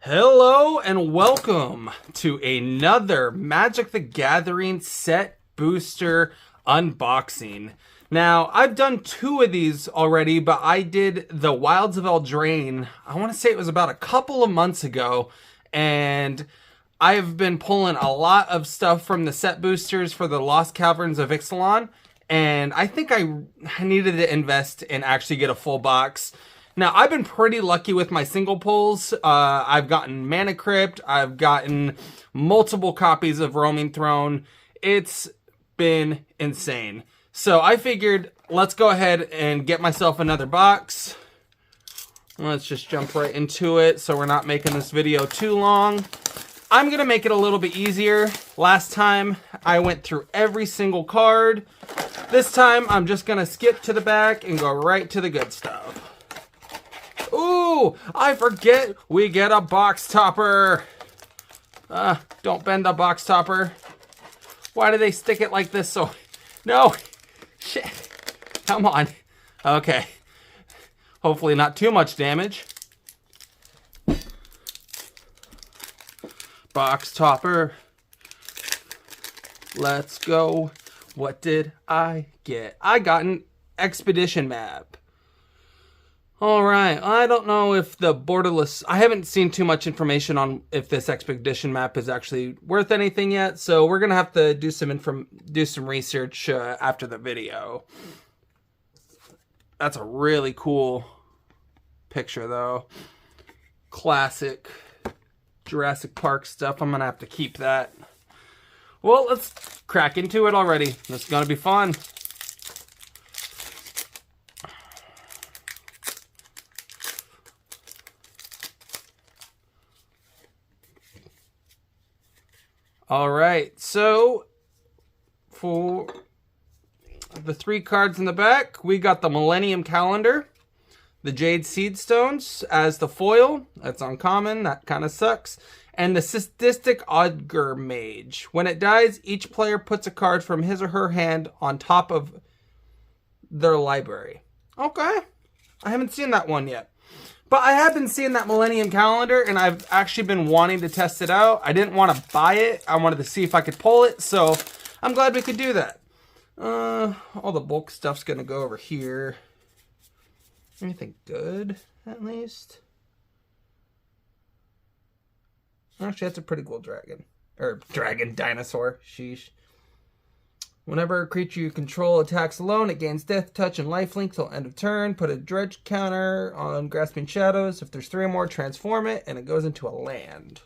Hello and welcome to another Magic the Gathering set booster unboxing. Now, I've done two of these already, but I did the Wilds of Eldraine, I want to say it was about a couple of months ago, and I've been pulling a lot of stuff from the set boosters for the Lost Caverns of Ixalan, and I think I needed to invest and actually get a full box. Now, I've been pretty lucky with my single pulls. I've gotten Mana Crypt. I've gotten multiple copies of Roaming Throne. It's been insane. So I figured, let's go ahead and get myself another box. Let's just jump right into it so we're not making this video too long. I'm going to make it a little bit easier. Last time, I went through every single card. This time, I'm just going to skip to the back and go right to the good stuff. Ooh, I forget we get a box topper. Don't bend the box topper. Why do they stick it like this? So, no, shit, come on. Okay, hopefully not too much damage. Box topper. Let's go. What did I get? I got an expedition map. All right, I don't know if the borderless, I haven't seen too much information on if this expedition map is actually worth anything yet, so we're gonna have to do some research after the video. That's a really cool picture though. Classic Jurassic Park stuff. I'm gonna have to keep that. Well, let's crack into it already. This is gonna be fun. All right, so for the three cards in the back, we got the Millennium Calendar, the Jade Seedstones as the foil. That's uncommon, that kind of sucks. And the Sadistic Augur Mage. When it dies, each player puts a card from his or her hand on top of their library. Okay, I haven't seen that one yet. But I have been seeing that Millennium Calendar, and I've actually been wanting to test it out. I didn't want to buy it. I wanted to see if I could pull it, so I'm glad we could do that. All the bulk stuff's going to go over here. Anything good, at least? Actually, that's a pretty cool dragon. Or dragon dinosaur. Sheesh. Whenever a creature you control attacks alone, it gains death, touch, and lifelink till end of turn. Put a dredge counter on Grasping Shadows. If there's 3 or more, transform it, and it goes into a land.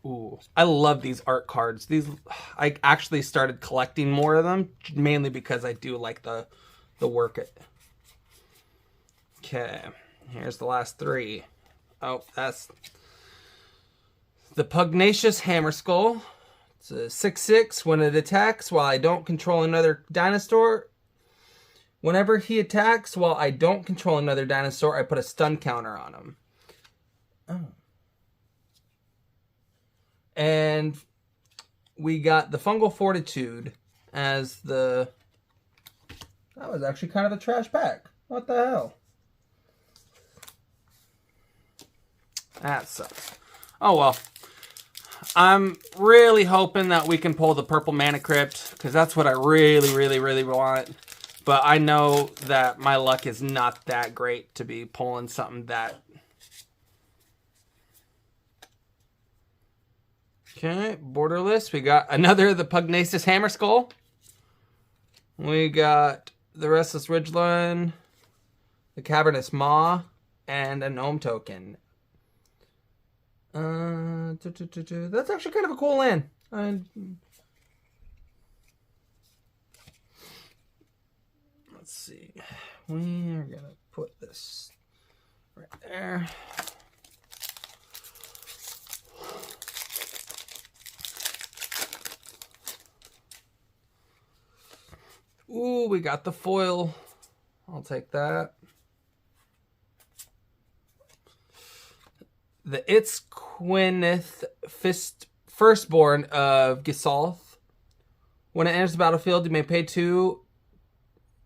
Ooh, I love these art cards. These, I actually started collecting more of them, mainly because I do like the work it. Okay. Here's the last 3. Oh, that's the Pugnacious Hammerskull. It's a 6/6. When it attacks while I don't control another dinosaur. Whenever he attacks while I don't control another dinosaur, I put a stun counter on him. Oh. And we got the Fungal Fortitude as the... That was actually kind of a trash pack. What the hell? That sucks. Oh well. I'm really hoping that we can pull the purple Mana Crypt, because that's what I really want. But I know that my luck is not that great to be pulling something that... Okay, borderless. We got another of the Pugnacious Hammerskull. We got the Restless Ridgeline, the Cavernous Maw, and a Gnome token. That's actually kind of a cool land. Let's see. We are going to put this right there. Ooh, we got the foil. I'll take that. The Itzquinith Firstborn of Gisalth. When it enters the battlefield, you may pay 2.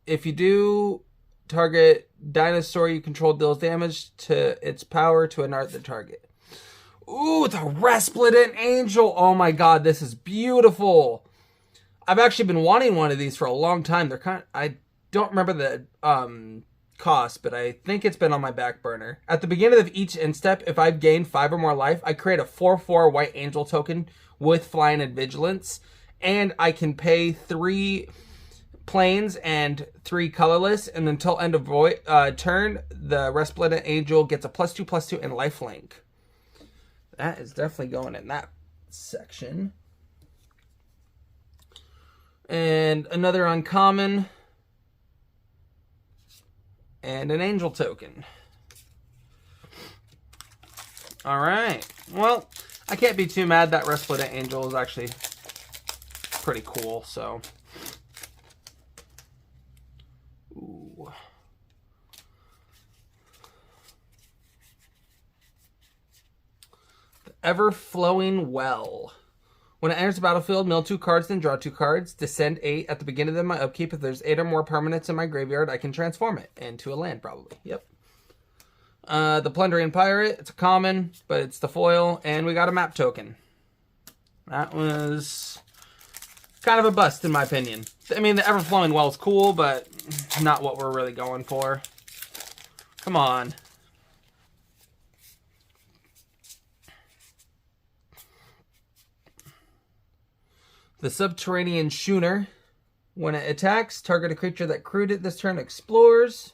If you do, target dinosaur you control deals damage to its power to another target. Ooh, the Resplendent Angel. Oh my god, this is beautiful. I've actually been wanting one of these for a long time. They're I don't remember the cost, but I think it's been on my back burner. At the beginning of each instep, if I've gained 5 or more life, I create a 4/4 white angel token with flying and vigilance, and I can pay 3 planes and 3 colorless, and until end of turn, the Resplendent Angel gets a +2/+2 and lifelink. That is definitely going in that section. And another uncommon. And an angel token. Alright. Well, I can't be too mad. That Resplendent Angel is actually pretty cool, so. Ooh. The Ever-Flowing Well. When it enters the battlefield, mill 2 cards, then draw 2 cards. Descend 8 at the beginning of my upkeep. If there's 8 or more permanents in my graveyard, I can transform it into a land, probably. Yep. The Plundering Pirate. It's a common, but it's the foil. And we got a map token. That was kind of a bust, in my opinion. I mean, the Ever-Flowing Well is cool, but not what we're really going for. Come on. The Subterranean Schooner. When it attacks, target a creature that crewed it this turn explores.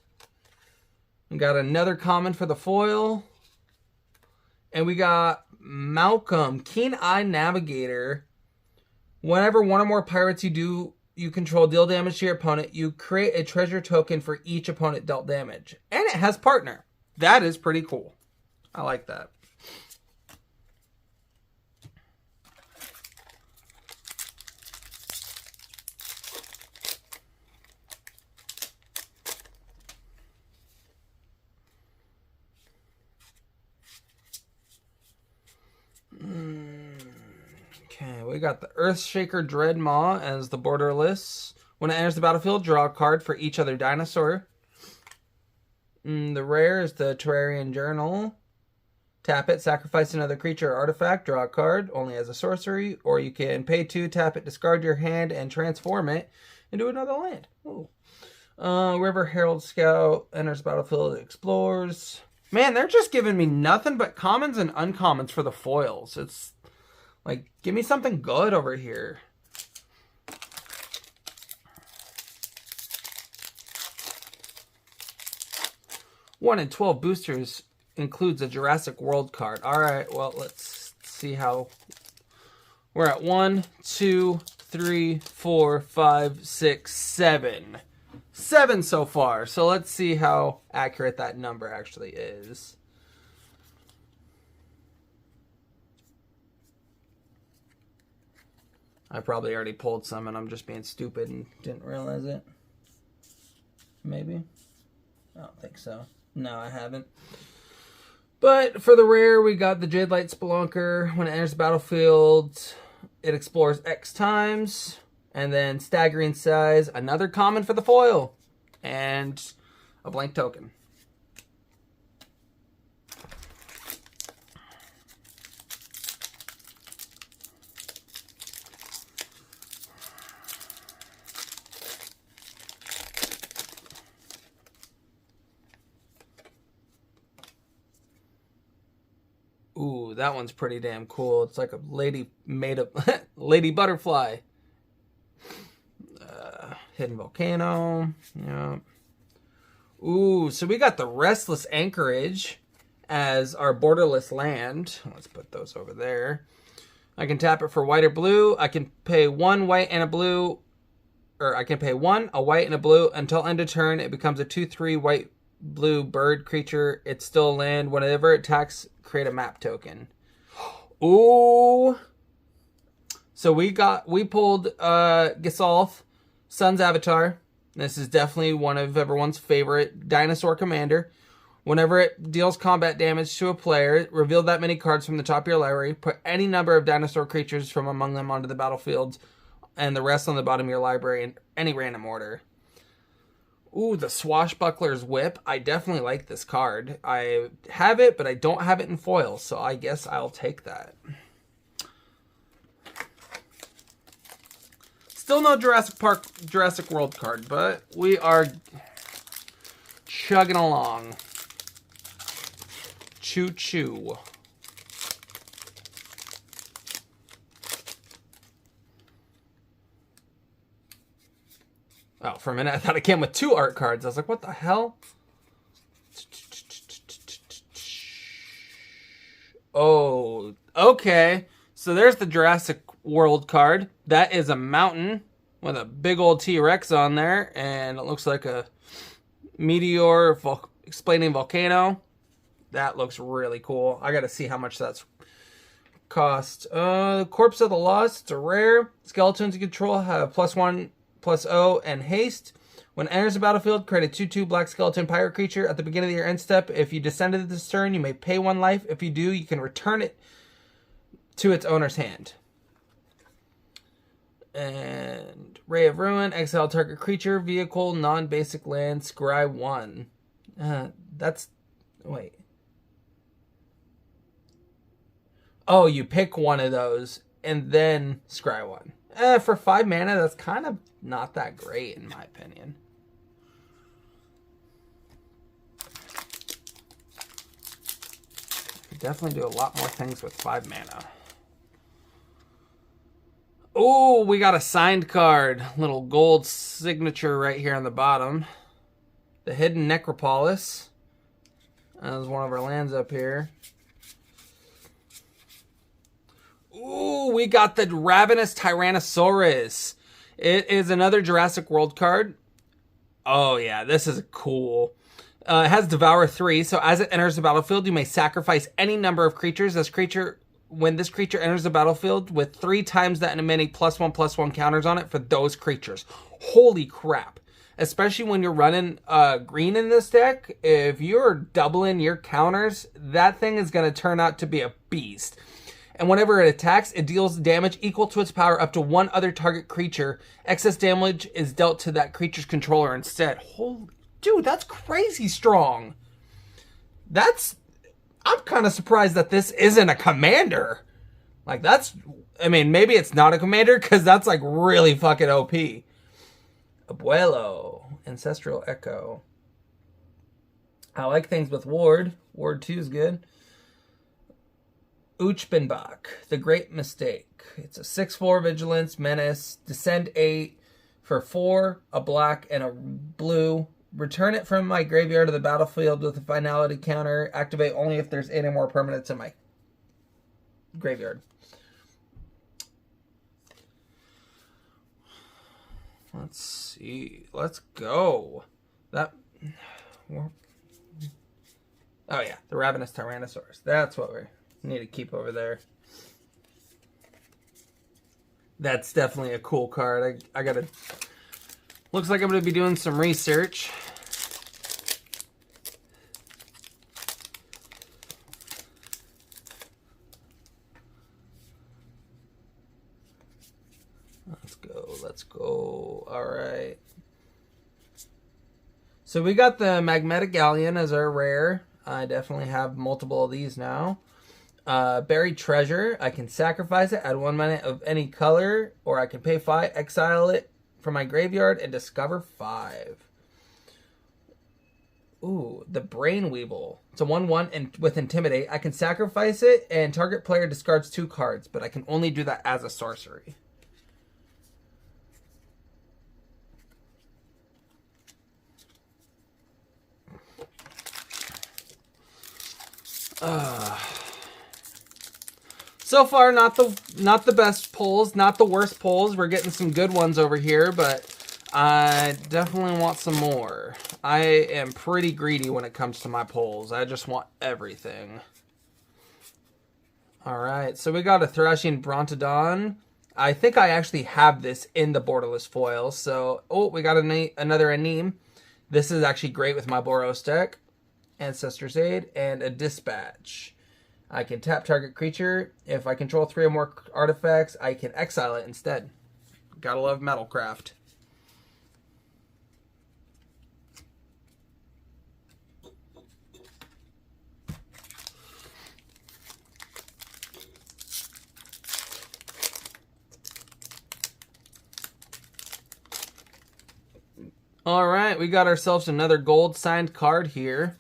We got another common for the foil. And we got Malcolm, Keen-Eye Navigator. Whenever one or more pirates you control deal damage to your opponent, you create a treasure token for each opponent dealt damage. And it has partner. That is pretty cool. I like that. Okay, we got the Earthshaker Dreadmaw as the borderless. When it enters the battlefield, draw a card for each other dinosaur. The rare is the Terrarian Journal. Tap it, sacrifice another creature or artifact, draw a card, only as a sorcery. Or you can pay 2, tap it, discard your hand, and transform it into another land. Ooh. River Herald Scout enters the battlefield, explores. Man, they're just giving me nothing but commons and uncommons for the foils. It's like, give me something good over here. One in 12 boosters includes a Jurassic World card. All right, well, let's see how. We're at 1, 2, 3, 4, 5, 6, 7. 7 so far. So let's see how accurate that number actually is. I probably already pulled some and I'm just being stupid and didn't realize it. Maybe. I don't think so. No, I haven't. But for the rare, we got the Jadelight Spelunker. When it enters the battlefield, it explores X times. And then Staggering Size, another common for the foil. And a blank token. Ooh, that one's pretty damn cool. It's like a lady made of lady butterfly. Hidden Volcano. Yeah. Ooh, so we got the Restless Anchorage as our borderless land. Let's put those over there. I can tap it for white or blue. I can pay 1 white and a blue. Or I can pay 1, a white and a blue. Until end of turn, it becomes a 2/3 white blue bird creature. It's still a land. Whenever it attacks, create a map token. Ooh. So we pulled Gisalth, Sun's Avatar. This is definitely one of everyone's favorite dinosaur commander. Whenever it deals combat damage to a player, reveal that many cards from the top of your library. Put any number of dinosaur creatures from among them onto the battlefield and the rest on the bottom of your library in any random order. Ooh, the Swashbuckler's Whip. I definitely like this card. I have it, but I don't have it in foil, so I guess I'll take that. Still no Jurassic World card, but we are chugging along. Choo choo. Oh, for a minute I thought it came with 2 art cards. I was like, what the hell? Oh, okay. So there's the Jurassic World card. That is a mountain with a big old T-Rex on there, and it looks like a meteor explaining volcano. That looks really cool. I gotta see how much that's cost. Corpse of the Lost. It's a rare. Skeletons you control have +1/+0 and haste. When it enters the battlefield, create a 2/2 black skeleton pirate creature. At the beginning of your end step, if you descended this turn, you may pay 1 life. If you do, you can return it to its owner's hand. And Ray of Ruin, exile target creature, vehicle, non-basic land, scry 1. Wait. Oh, you pick one of those and then scry 1. For 5 mana, that's kind of not that great in my opinion. Could definitely do a lot more things with 5 mana. Oh, we got a signed card. Little gold signature right here on the bottom. The Hidden Necropolis. That was one of our lands up here. Ooh, we got the Ravenous Tyrannosaurus. It is another Jurassic World card. Oh yeah, this is cool. It has Devour 3, so as it enters the battlefield, you may sacrifice any number of creatures. When this creature enters the battlefield with 3 times that many +1/+1 counters on it for those creatures. Holy crap. Especially when you're running green in this deck, if you're doubling your counters, that thing is going to turn out to be a beast. And whenever it attacks, it deals damage equal to its power up to 1 other target creature. Excess damage is dealt to that creature's controller instead. Holy, dude, that's crazy strong. I'm kind of surprised that this isn't a commander. Like, maybe it's not a commander because that's like really fucking OP. Abuelo, Ancestral Echo. I like things with Ward. Ward 2 is good. Uchbenbach, The Great Mistake. It's a 6/4 Vigilance, Menace, Descend 8 for 4, a black, and a blue. Return it from my graveyard to the battlefield with a finality counter. Activate only if there's any more permanents in my graveyard. Let's see. Let's go. Oh yeah, the Ravenous Tyrannosaurus. That's what we need to keep over there. That's definitely a cool card. I gotta... Looks like I'm gonna be doing some research. Let's go. All right. So we got the Magnetic Galleon as our rare. I definitely have multiple of these now. Buried Treasure. I can sacrifice it, add 1 mana of any color, or I can pay 5, exile it from my graveyard, and discover 5. Ooh, the Brain Weevil. It's a 1/1 and with Intimidate. I can sacrifice it, and target player discards 2 cards, but I can only do that as a sorcery. So far, not the best pulls, not the worst pulls. We're getting some good ones over here, but I definitely want some more. I am pretty greedy when it comes to my pulls. I just want everything. All right, so we got a Thrashing Brontodon. I think I actually have this in the borderless foil. So, we got another Aneem. This is actually great with my Boros deck. Ancestor's Aid, and a Dispatch. I can tap target creature. If I control 3 or more artifacts, I can exile it instead. Gotta love Metalcraft. All right, we got ourselves another gold signed card here.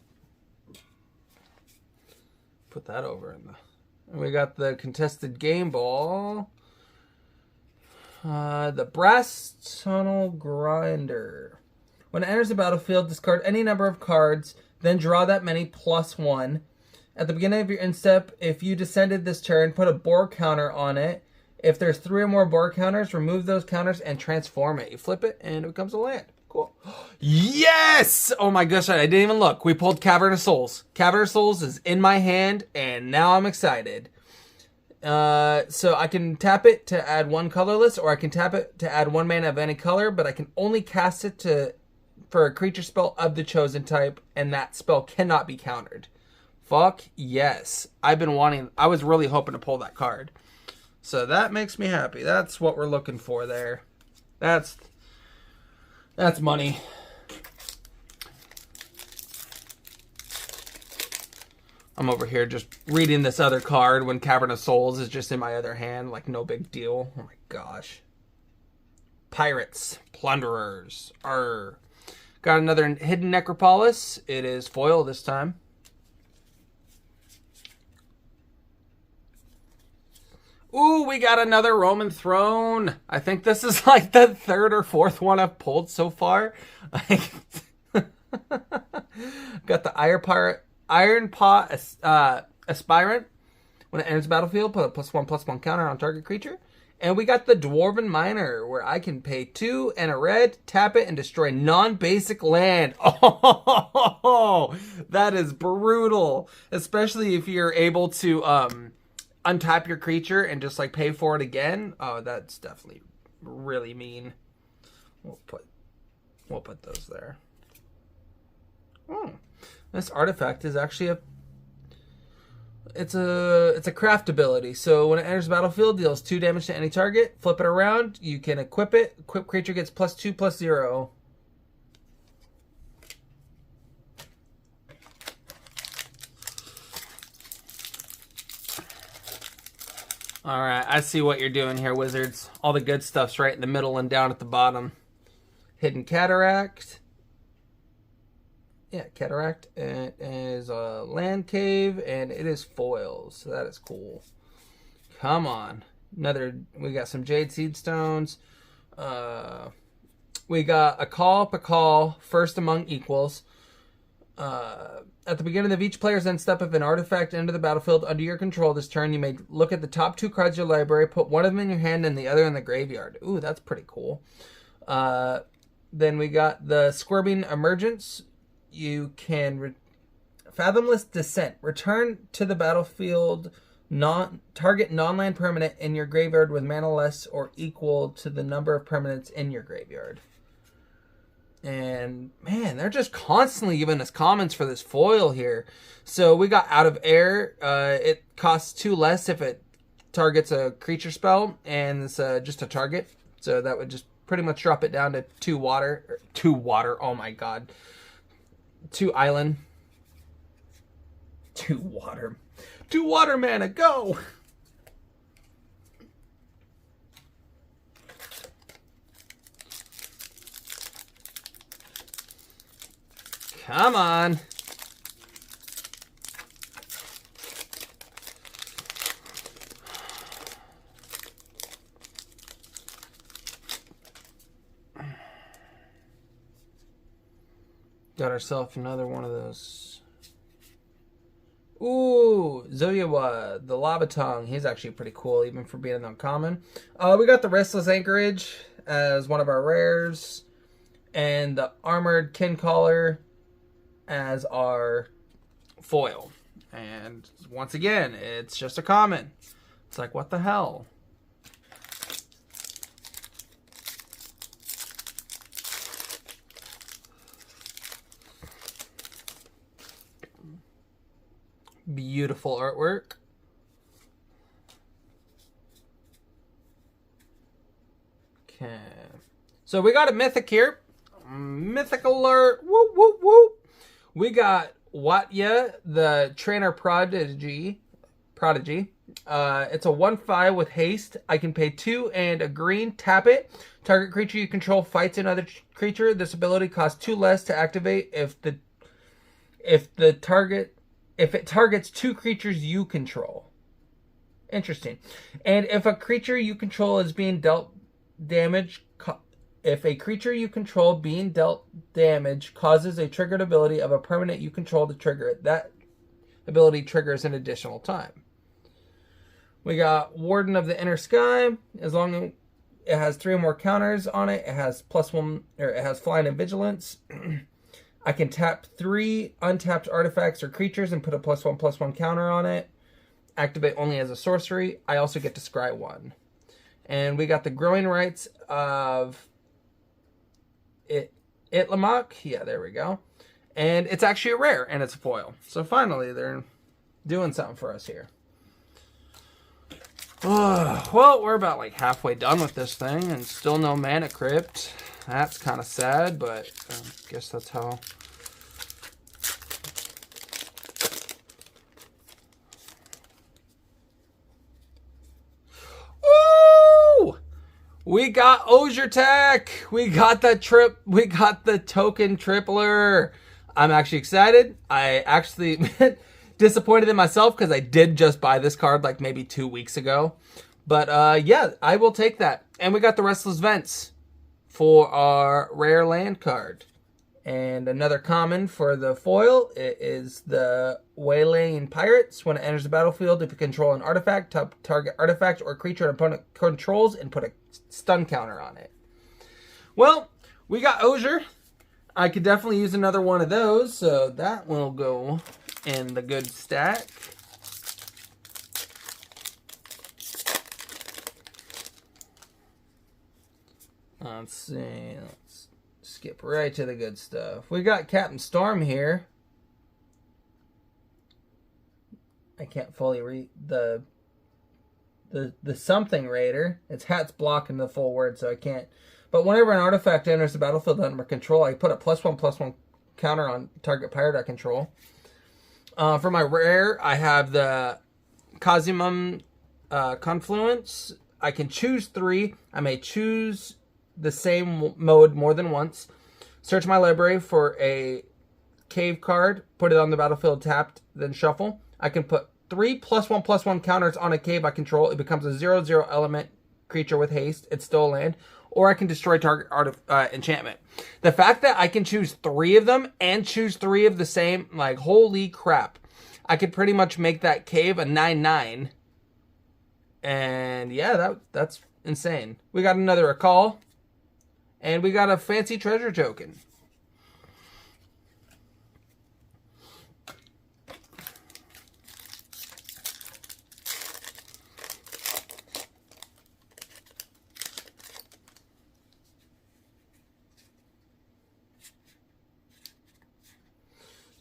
Put that over in the... And we got the contested game ball. The Brass Tunnel Grinder. When it enters the battlefield, discard any number of cards, then draw that many plus one. At the beginning of your end step, if you descended this turn, put a board counter on it. If there's 3 or more board counters, remove those counters and transform it. You flip it, and it becomes a land. Cool. Yes! Oh my gosh, I didn't even look. We pulled Caverns of Souls. Caverns of Souls is in my hand, and now I'm excited. So I can tap it to add 1 colorless, or I can tap it to add 1 mana of any color, but I can only cast it for a creature spell of the chosen type, and that spell cannot be countered. Fuck yes. I was really hoping to pull that card. So that makes me happy. That's what we're looking for there. That's money. I'm over here just reading this other card when Cavern of Souls is just in my other hand. Like, no big deal. Oh my gosh. Pirates. Plunderers. Arr. Got another Hidden Necropolis. It is foil this time. Ooh, we got another Roman Throne. I think this is like the 3rd or 4th one I've pulled so far. Got the Iron Paw Aspirant. When it enters the battlefield, put a +1/+1 counter on target creature. And we got the Dwarven Miner, where I can pay 2 and a red, tap it, and destroy non-basic land. Oh, that is brutal. Especially if you're able to untap your creature and just like pay for it again. Oh, that's definitely really mean. We'll put those there. This artifact is actually it's a craft ability. So when it enters the battlefield, deals 2 damage to any target. Flip it around. You can equip it. Equip creature gets +2/+0. All right, I see what you're doing here, Wizards. All the good stuff's right in the middle and down at the bottom. Hidden Cataract. Yeah, Cataract. It is a land cave, and it is foils. So that is cool. Come on. We got some Jade Seed Stones. We got a call, first among equals. At the beginning of each player's end step, if an artifact entered the battlefield under your control this turn, you may look at the top 2 cards of your library, put one of them in your hand and the other in the graveyard. Ooh, that's pretty cool. Then we got the Squirming Emergence. You can Fathomless Descent. Return to the battlefield target non-land permanent in your graveyard with mana less or equal to the number of permanents in your graveyard. And, man, they're just constantly giving us comments for this foil here. So we got Out of Air. It costs 2 less if it targets a creature spell, and it's just a target. So that would just pretty much drop it down to 2 water. 2 water, oh my god. 2 island. 2 water. 2 water mana, go! Come on. Got ourselves another one of those. Ooh, Zoyawa, the Lava Tongue. He's actually pretty cool, even for being uncommon. We got the Restless Anchorage as one of our rares. And the Armored Kincaller as our foil. And once again, it's just a common. It's like, what the hell? Beautiful artwork. Okay. So we got a mythic here. Mythic alert. Whoop, whoop, whoop. We got Watya, the trainer prodigy. It's a 1/5 with haste. I can pay 2 and a green. Tap it. Target creature you control fights another creature. This ability costs 2 less to activate if it targets 2 creatures you control. Interesting. And if a creature you control is being dealt damage, if a creature you control being dealt damage causes a triggered ability of a permanent you control to trigger it, that ability triggers an additional time. We got Warden of the Inner Sky. As long as it has 3 or more counters on it, it has +1, or it has flying and vigilance. I can tap 3 untapped artifacts or creatures and put a +1/+1 counter on it. Activate only as a sorcery. I also get to scry 1. And we got the Growing Rights of Itlamok. Yeah, there we go. And it's actually a rare, and it's a foil. So finally, they're doing something for us here. Well, we're about like halfway done with this thing, and still no Mana Crypt. That's kind of sad, but I guess that's how... Ooh! We got Osier Tech! We got the token tripler! I'm actually excited. I actually... disappointed in myself because I did just buy this card like maybe 2 weeks ago. But yeah, I will take that. And we got the Restless Vents for our rare land card. And another common for the foil is the Waylaying Pirates. When it enters the battlefield, if you control an artifact, target artifact or creature an opponent controls and put a stun counter on it. Well, we got Osier. I could definitely use another one of those, so that will go in the good stack. Let's see. Let's skip right to the good stuff. We got Captain Storm here. I can't fully read the something raider. Its hat's blocking the full word, so I can't. But whenever an artifact enters the battlefield under control, I put a +1/+1 counter on target pirate I control. For my rare, I have the Cosmum Confluence. I can choose 3. I may choose the same mode more than once. Search my library for a cave card. Put it on the battlefield tapped, then shuffle. I can put 3 +1/+1 counters on a cave I control. It becomes a 0/0 element creature with haste. It's still a land. Or I can destroy target enchantment. The fact that I can choose 3 of them and choose 3 of the same, like, holy crap. I could pretty much make that cave a 9/9. And yeah, that's insane. We got another Recall. And we got a fancy treasure token.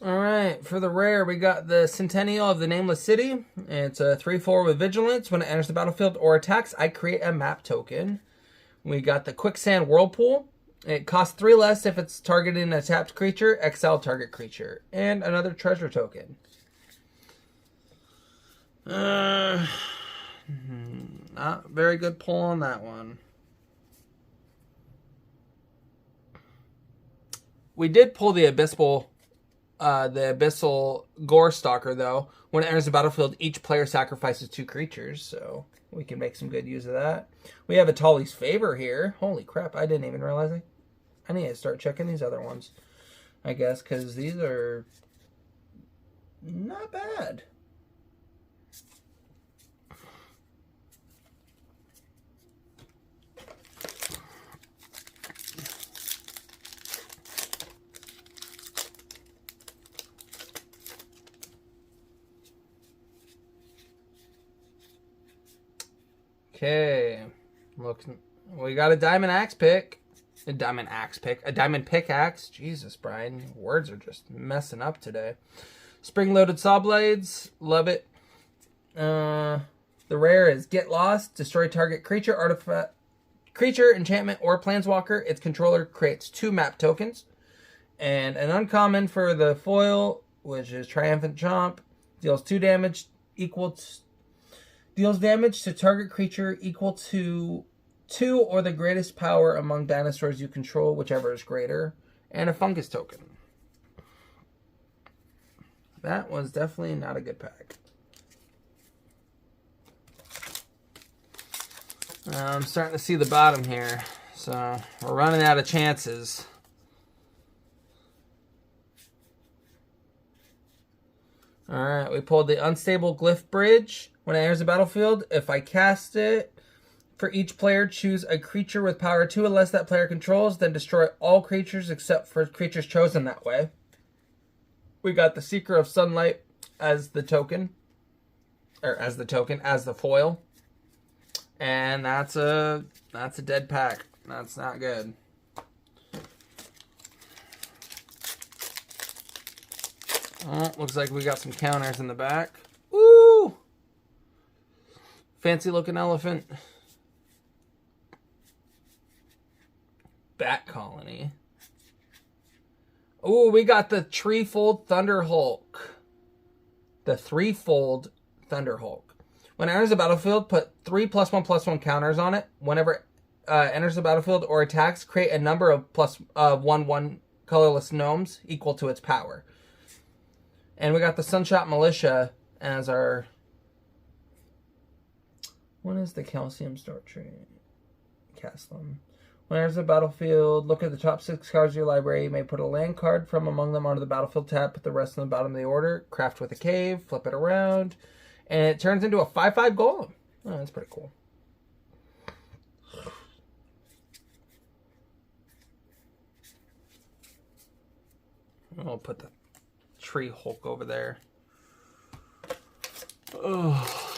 Alright, for the rare, we got the Centennial of the Nameless City. It's a 3/4 with Vigilance. When it enters the battlefield or attacks, I create a map token. We got the Quicksand Whirlpool. It costs 3 less if it's targeting a tapped creature, exile target creature. And another treasure token. Not very good pull on that one. We did pull the Abyssal Gore Stalker, though. When it enters the battlefield, each player sacrifices 2 creatures, so we can make some good use of that. We have a Tali's Favor here. Holy crap, I didn't even realize I need to start checking these other ones, I guess, because these are not bad. Okay, look, we got a diamond axe pick. A diamond pickaxe. Jesus, Brian, words are just messing up today. Spring-loaded saw blades, love it. The rare is Get Lost, destroy target creature, artifact, creature, enchantment, or planeswalker, its controller creates 2 map tokens. And an uncommon for the foil, which is Triumphant Chomp, deals 2 damage deals damage to target creature equal to 2 or the greatest power among dinosaurs you control, whichever is greater, and a fungus token. That was definitely not a good pack. I'm starting to see the bottom here, so we're running out of chances. Alright, we pulled the Unstable Glyph Bridge. When it enters the battlefield, if I cast it, for each player, choose a creature with power 2 unless that player controls, then destroy all creatures except for creatures chosen that way. We got the Seeker of Sunlight as the token. As the foil. And that's a dead pack. That's not good. Oh, looks like we got some counters in the back. Woo! Fancy looking elephant. Bat Colony. Ooh, we got the Threefold Thunderhulk. The Threefold Thunderhulk. When it enters the battlefield, put 3 +1/+1 counters on it. Whenever enters the battlefield or attacks, create a number of +1/1 colorless gnomes equal to its power. And we got the Sunshot Militia as our... What is the Calcium Start Tree? Cast them. When it enters the battlefield, look at the top 6 cards of your library. You may put a land card from among them onto the battlefield tab. Put the rest on the bottom of the order. Craft with a cave. Flip it around. And it turns into a 5/5 golem. Oh, that's pretty cool. I'll put the Tree Hulk over there. Oh.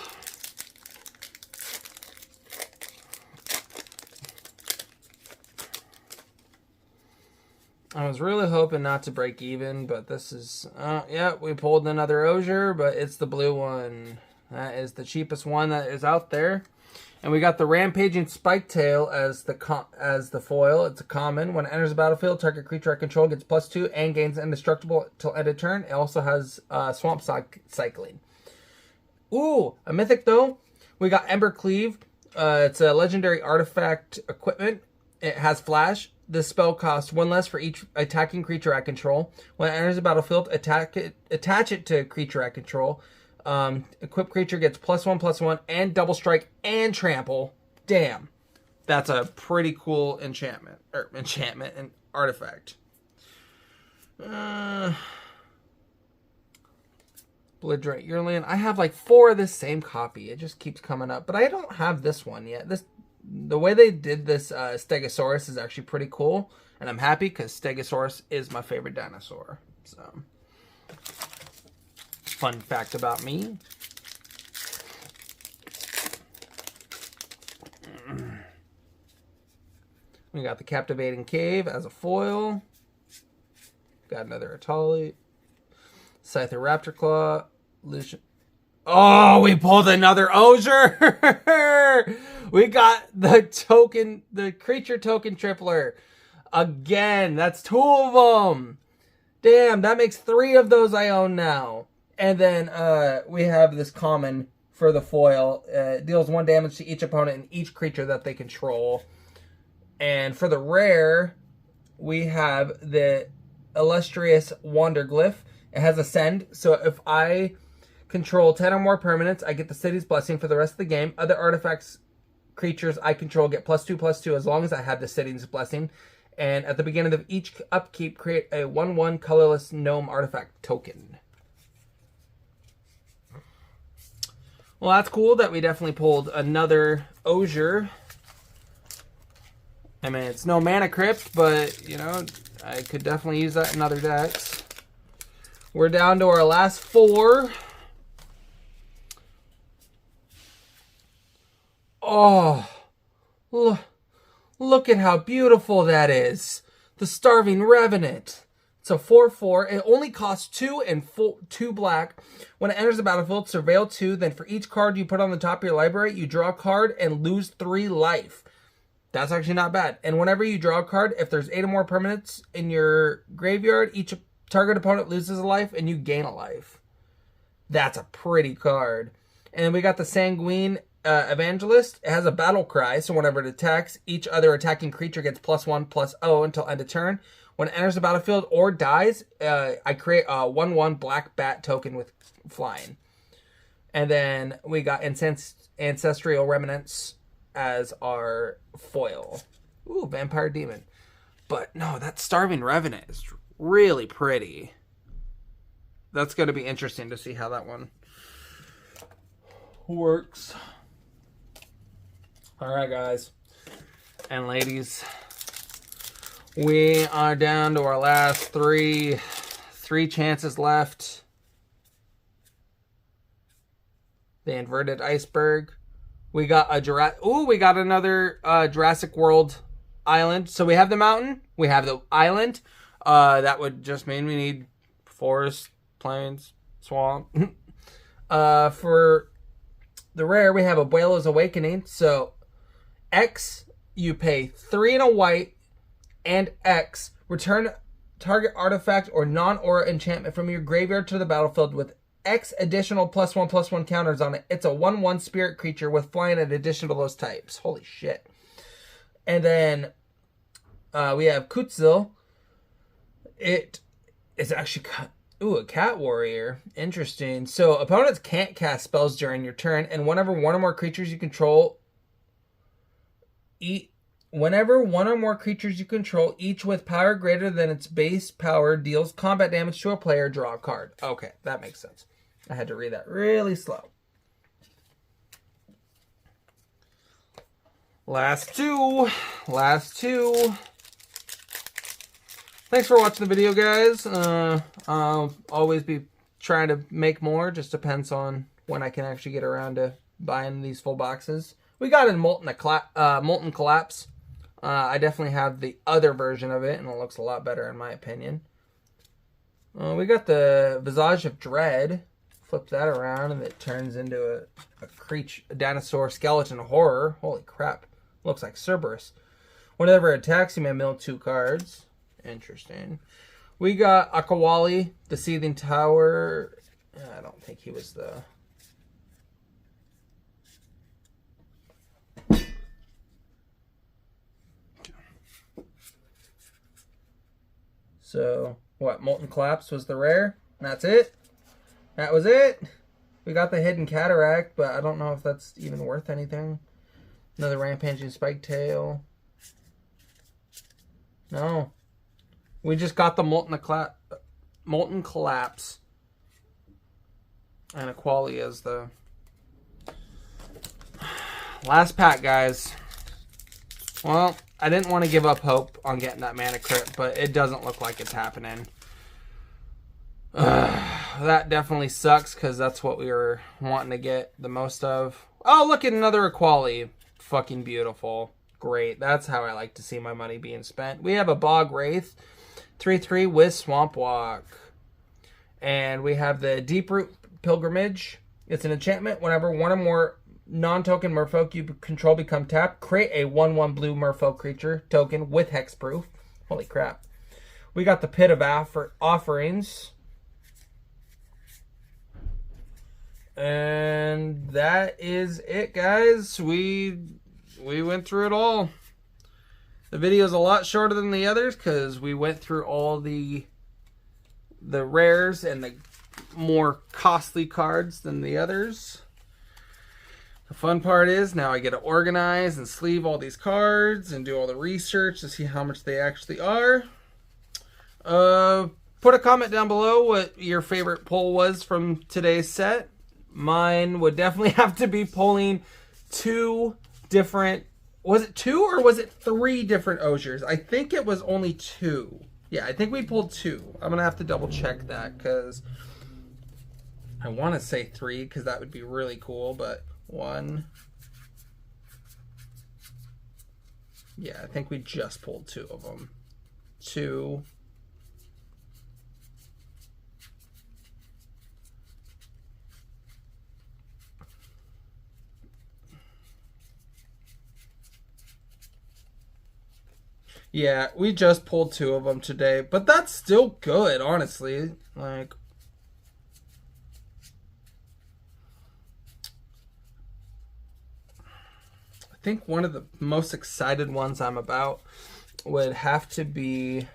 I was really hoping not to break even, but this is... yeah, we pulled another Osier, but it's the blue one. That is the cheapest one that is out there. And we got the Rampaging Spiketail as the foil. It's a common. When it enters the battlefield, target creature I control gets +2 and gains indestructible till end of turn. It also has Swamp Cycling. Ooh, a mythic though. We got Embercleave. It's a legendary artifact equipment. It has flash. This spell costs 1 less for each attacking creature I control. When it enters the battlefield, attach it to a creature I control. Equipped creature gets +1/+1 and double strike and trample. Damn. That's a pretty cool enchantment and artifact. Belligerent Yearling. I have like 4 of this same copy. It just keeps coming up. But I don't have this one yet. The way they did this Stegosaurus is actually pretty cool. And I'm happy because Stegosaurus is my favorite dinosaur. So, fun fact about me. We got the Captivating Cave as a foil. Got another Atali. Scyther Raptor Claw. Lucian. Oh, we pulled another Osier! We got the creature token tripler. Again, that's 2 of them. Damn, that makes 3 of those I own now. And then we have this common for the foil. It deals 1 damage to each opponent and each creature that they control. And for the rare, we have the Illustrious Wanderglyph. It has Ascend, so if I control 10 or more permanents, I get the City's Blessing for the rest of the game. Other artifacts, creatures I control get +2/+2 as long as I have the City's Blessing. And at the beginning of each upkeep, create a 1/1 colorless gnome artifact token. Well, that's cool that we definitely pulled another Osier. I mean, it's no Mana Crypt, but, you know, I could definitely use that in other decks. We're down to our last 4. Oh, look at how beautiful that is. The Starving Revenant. It's a 4/4. It only costs 2 and 2 black. When it enters the battlefield, surveil 2. Then for each card you put on the top of your library, you draw a card and lose 3 life. That's actually not bad. And whenever you draw a card, if there's 8 or more permanents in your graveyard, each target opponent loses a life and you gain a life. That's a pretty card. And we got the Sanguine Evangelist. It has a battle cry, so whenever it attacks, each other attacking creature gets +1/+0 until end of turn. When it enters the battlefield or dies, I create a 1/1 black bat token with flying. And then we got Ancestral Remnants as our foil. Ooh, Vampire Demon. But no, that Starving Revenant is really pretty. That's going to be interesting to see how that one works. Alright, guys and ladies. We are down to our last three chances left. The Inverted Iceberg. We got a we got another Jurassic World island. So we have the mountain, we have the island. That would just mean we need forest, plains, swamp. For the rare, we have Abuelo's Awakening. So X, you pay 3 and a white, and X, return target artifact or non-aura enchantment from your graveyard to the battlefield with X additional +1/+1 counters on it. It's a 1/1 spirit creature with flying in addition to those types. Holy shit. And then we have Kutzil. It is actually... Ooh, a Cat Warrior. Interesting. So opponents can't cast spells during your turn, and whenever one or more creatures you control... Whenever one or more creatures you control, each with power greater than its base power, deals combat damage to a player, draw a card. Okay, that makes sense. I had to read that really slow. Last two. Thanks for watching the video, guys. I'll always be trying to make more. Just depends on when I can actually get around to buying these full boxes. We got in Molten Collapse. I definitely have the other version of it, and it looks a lot better in my opinion. We got the Visage of Dread. Flip that around, and it turns into a dinosaur skeleton horror. Holy crap. Looks like Cerberus. Whenever it attacks, you may mill 2 cards. Interesting. We got Akawali, the Seething Tower. I don't think he was the... So, what? Molten Collapse was the rare? And that's it? That was it? We got the Hidden Cataract, but I don't know if that's even worth anything. Another Rampaging Spiketail. No. We just got the Molten Collapse. And Aquali as the last pack, guys. Well, I didn't want to give up hope on getting that Mana Crypt, but it doesn't look like it's happening. That definitely sucks, because that's what we were wanting to get the most of. Oh, look at another Aquali. Fucking beautiful. Great. That's how I like to see my money being spent. We have a Bog Wraith. 3/3 with Swamp Walk. And we have the Deeproot Pilgrimage. It's an enchantment. Whenever one or more non-token merfolk you control become tapped, create a 1/1 blue merfolk creature token with hexproof. Holy crap. We got the Pit of Offerings. And that is it, guys. We went through it all. The video is a lot shorter than the others because we went through all the rares and the more costly cards than the others. The fun part is now I get to organize and sleeve all these cards and do all the research to see how much they actually are. Put a comment down below what your favorite pull was from today's set. Mine would definitely have to be pulling 2 different... Was it 2 or was it 3 different Osiers? I think it was only 2. Yeah, I think we pulled 2. I'm going to have to double check that because I want to say 3 because that would be really cool, but 1. Yeah, I think we just pulled 2 of them. 2. Yeah, we just pulled 2 of them today, but that's still good, honestly. Like, I think one of the most excited ones I'm about would have to be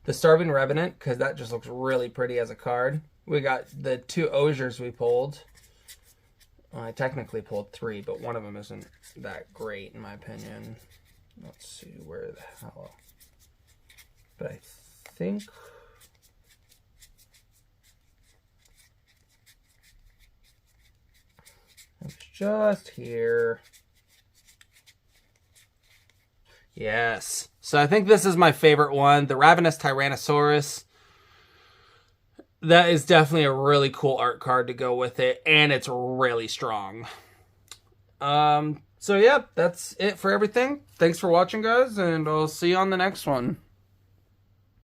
the Starving Revenant, because that just looks really pretty as a card. We got the 2 Osiers we pulled. Well, I technically pulled 3, but one of them isn't that great in my opinion. Let's see where the hell. But I think it's just here. Yes. So I think this is my favorite one, the Ravenous Tyrannosaurus. That is definitely a really cool art card to go with it, and it's really strong. So yeah, that's it for everything. Thanks for watching, guys, and I'll see you on the next one.